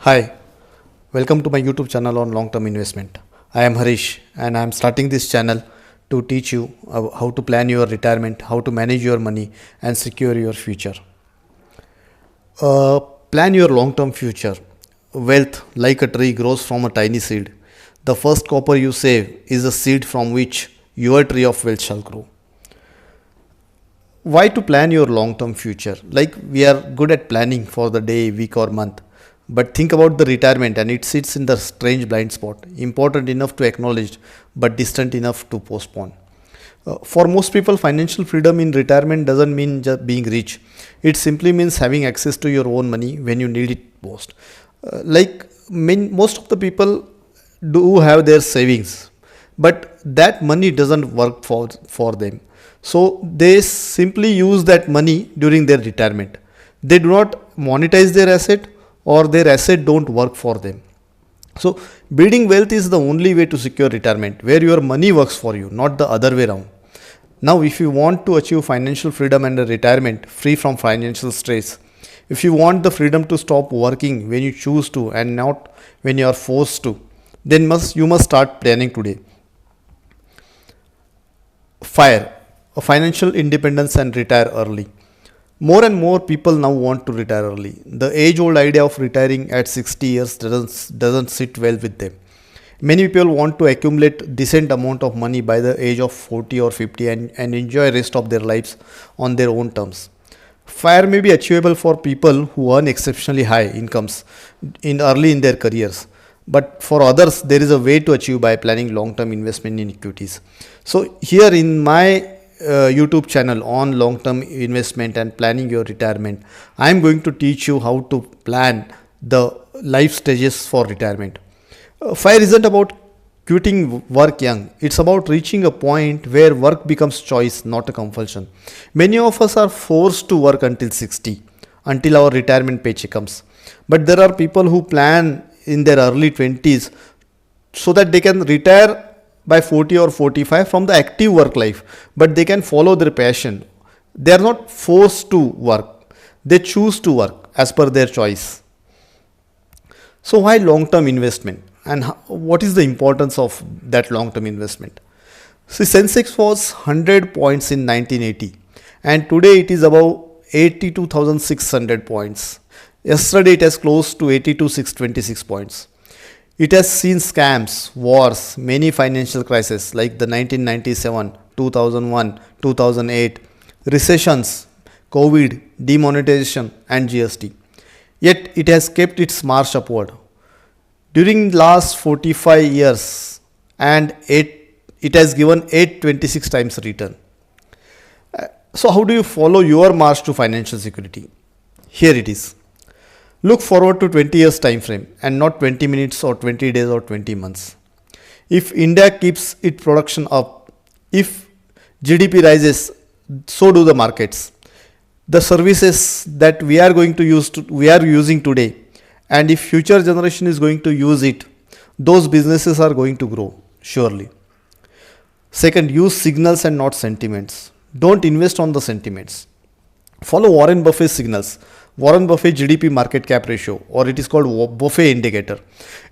Hi, welcome to my YouTube channel on long term investment. I am Harish and I am starting this channel to teach you how to plan your retirement, how to manage your money, and secure your future. Plan your long term future. Wealth, like a tree, grows from a tiny seed. The first copper you save is the seed from which your tree of wealth shall grow. Why to plan your long term future? Like, we are good at planning for the day, week, or month, but think about the retirement and it sits in the strange blind spot, important enough to acknowledge but distant enough to postpone. For most people, financial freedom in retirement doesn't mean just being rich. It simply means having access to your own money when you need it most. Most of the people do have their savings, but that money doesn't work for them. So they simply use that money during their retirement. They do not monetize their asset, or their asset don't work for them. So building wealth is the only way to secure retirement, where your money works for you, not the other way around. Now, if you want to achieve financial freedom and a retirement free from financial stress, if you want the freedom to stop working when you choose to and not when you are forced to, then you must start planning today. FIRE, a financial independence and retire early. More and more people now want to retire early. The age old idea of retiring at 60 years doesn't sit well with them. Many people want to accumulate decent amount of money by the age of 40 or 50 and enjoy rest of their lives on their own terms. FIRE may be achievable for people who earn exceptionally high incomes early in their careers. But for others, there is a way to achieve by planning long term investment in equities. So, here in my YouTube channel on long term investment and planning your retirement, I am going to teach you how to plan the life stages for retirement. FIRE isn't about quitting work young, it's about reaching a point where work becomes choice, not a compulsion. Many of us are forced to work until 60, until our retirement paycheck comes. But there are people who plan in their early 20s so that they can retire by 40 or 45 from the active work life, but they can follow their passion. They are not forced to work, they choose to work as per their choice. So, why long term investment, and what is the importance of that long term investment? See, Sensex was 100 points in 1980, and today it is about 82,600 points. Yesterday it has closed to 82,626 points. It has seen scams, wars, many financial crises like the 1997, 2001, 2008, recessions, COVID, demonetization, and GST. Yet it has kept its march upward. During last 45 years, and it has given 826 times return. So how do you follow your march to financial security? Here it is. Look forward to 20 years time frame and not 20 minutes or 20 days or 20 months. If India keeps its production up, if GDP rises, so do the markets. The services that we are going to use we are using today, and if future generation is going to use it, those businesses are going to grow surely. Second, use signals and not sentiments. Don't invest on the sentiments. Follow Warren Buffett's signals. Warren Buffett GDP market cap ratio, or it is called Buffett indicator.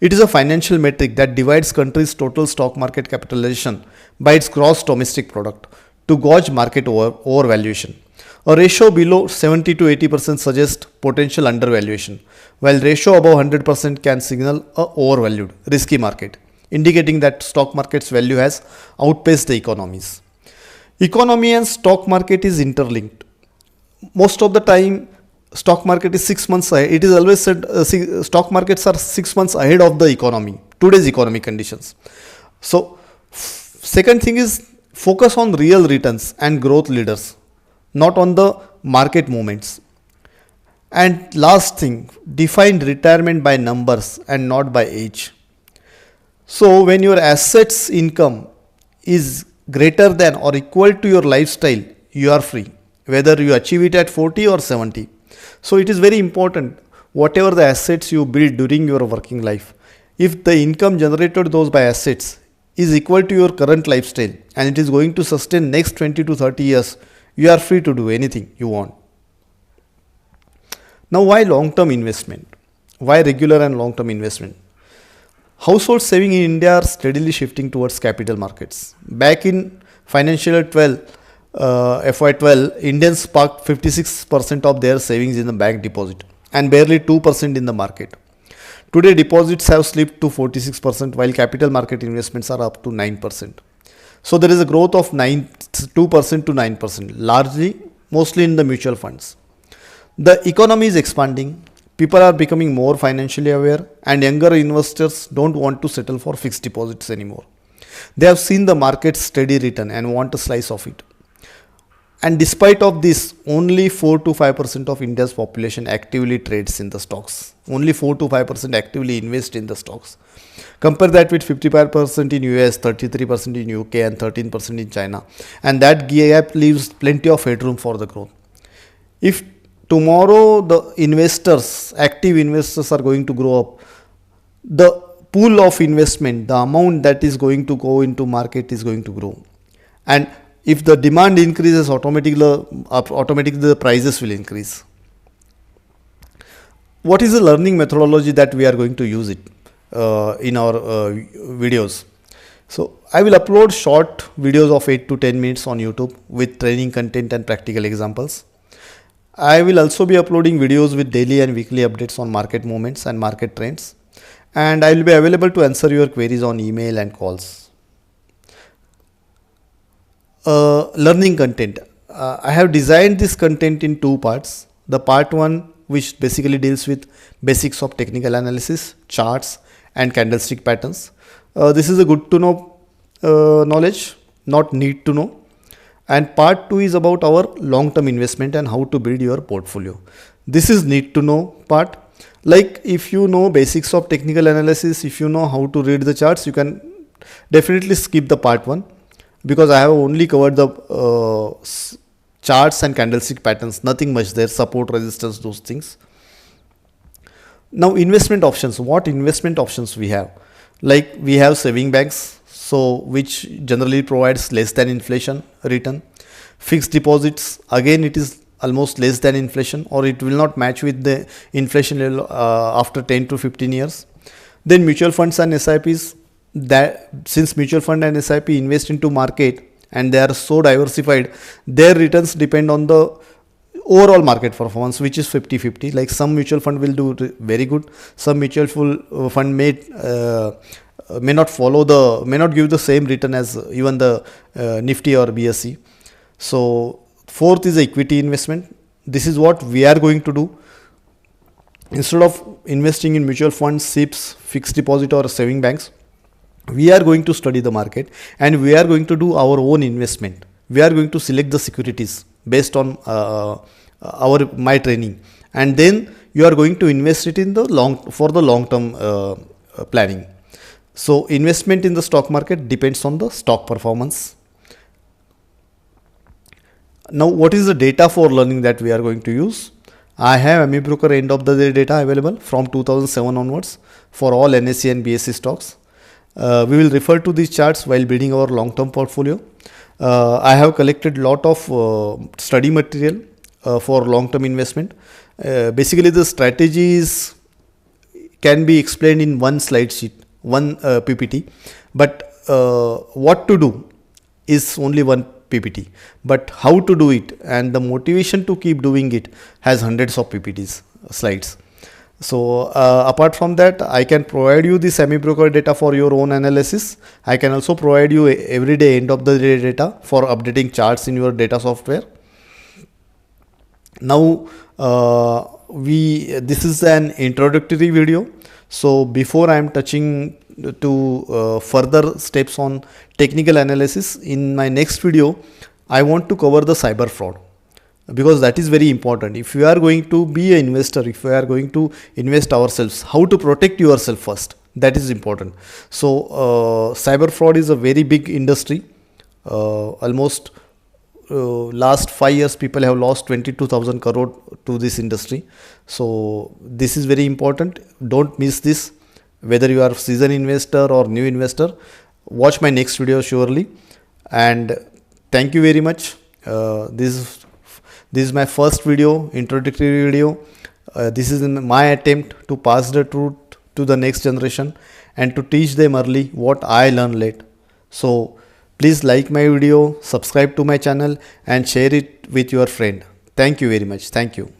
It is a financial metric that divides countries' total stock market capitalization by its gross domestic product to gauge market overvaluation. A ratio below 70 to 80% suggests potential undervaluation, while ratio above 100% can signal a overvalued, risky market, indicating that stock market's value has outpaced the economies. Economy and stock market is interlinked. Most of the time, stock market is 6 months ahead. It is always said stock markets are 6 months ahead of the economy, today's economic conditions. So, second thing is focus on real returns and growth leaders, not on the market movements. And last thing, define retirement by numbers and not by age. So, when your assets income is greater than or equal to your lifestyle, you are free, whether you achieve it at 40 or 70. So it is very important, whatever the assets you build during your working life, if the income generated those by assets is equal to your current lifestyle and it is going to sustain next 20 to 30 years, you are free to do anything you want. Now, why long term investment? Why regular and long term investment? Household saving in India are steadily shifting towards capital markets. Back in financial year 12, FY12, Indians parked 56% of their savings in the bank deposit and barely 2% in the market. Today, deposits have slipped to 46%, while capital market investments are up to 9%. So there is a growth of 2% to 9%, largely, mostly in the mutual funds. The economy is expanding, people are becoming more financially aware, and younger investors don't want to settle for fixed deposits anymore. They have seen the market's steady return and want a slice of it. And despite of this, only 4 to 5% of India's population actively trades in the stocks. Only 4 to 5% actively invest in the stocks. Compare that with 55% in US, 33% in UK, and 13% in China. And that gap leaves plenty of headroom for the growth. If tomorrow the investors, active investors are going to grow up, the pool of investment, the amount that is going to go into market is going to grow. And if the demand increases, automatically the prices will increase. What is the learning methodology that we are going to use it in our videos? So I will upload short videos of 8 to 10 minutes on YouTube with training content and practical examples. I will also be uploading videos with daily and weekly updates on market movements and market trends. And I will be available to answer your queries on email and calls. Learning content. I have designed this content in two parts. The part one, which basically deals with basics of technical analysis, charts, and candlestick patterns. This is a good to know knowledge, not need to know. And part two is about our long term investment and how to build your portfolio. This is need to know part. Like if you know basics of technical analysis, if you know how to read the charts, you can definitely skip the part one, because I have only covered the charts and candlestick patterns, nothing much there, support, resistance, those things. Now investment options. What investment options we have? Like we have saving banks, so which generally provides less than inflation return. Fixed deposits, again it is almost less than inflation, or it will not match with the inflation level after 10 to 15 years. Then mutual funds and SIPs, that since mutual fund and SIP invest into market and they are so diversified, their returns depend on the overall market performance, which is 50-50. Like some mutual fund will do very good, some mutual fund may not give the same return as even the Nifty or BSE. So fourth is equity investment. This is what we are going to do. Instead of investing in mutual funds, SIPs, fixed deposit or saving banks, we are going to study the market and we are going to do our own investment. We are going to select the securities based on my training, and then you are going to invest it in the long term planning. So investment in the stock market depends on the stock performance. Now what is the data for learning that we are going to use? I have AmiBroker end of the day data available from 2007 onwards for all NSE and BSE stocks. We will refer to these charts while building our long-term portfolio. I have collected lot of study material for long-term investment. Basically, the strategies can be explained in one slide sheet, one PPT, but what to do is only one PPT. But how to do it and the motivation to keep doing it has hundreds of PPTs, slides. So apart from that, I can provide you the AmiBroker data for your own analysis. I can also provide you everyday end of the day data for updating charts in your data software. Now this is an introductory video. So before I am touching to further steps on technical analysis, in my next video I want to cover the cyber fraud, because that is very important. If you are going to be an investor, if you are going to invest ourselves, how to protect yourself first, that is important. So cyber fraud is a very big industry. Almost last 5 years people have lost 22,000 crore to this industry. So this is very important. Don't miss this. Whether you are seasoned investor or new investor, watch my next video surely. And thank you very much. This is my first video, introductory video. This is in my attempt to pass the truth to the next generation and to teach them early what I learned late. So please like my video, subscribe to my channel and share it with your friend. Thank you very much. Thank you.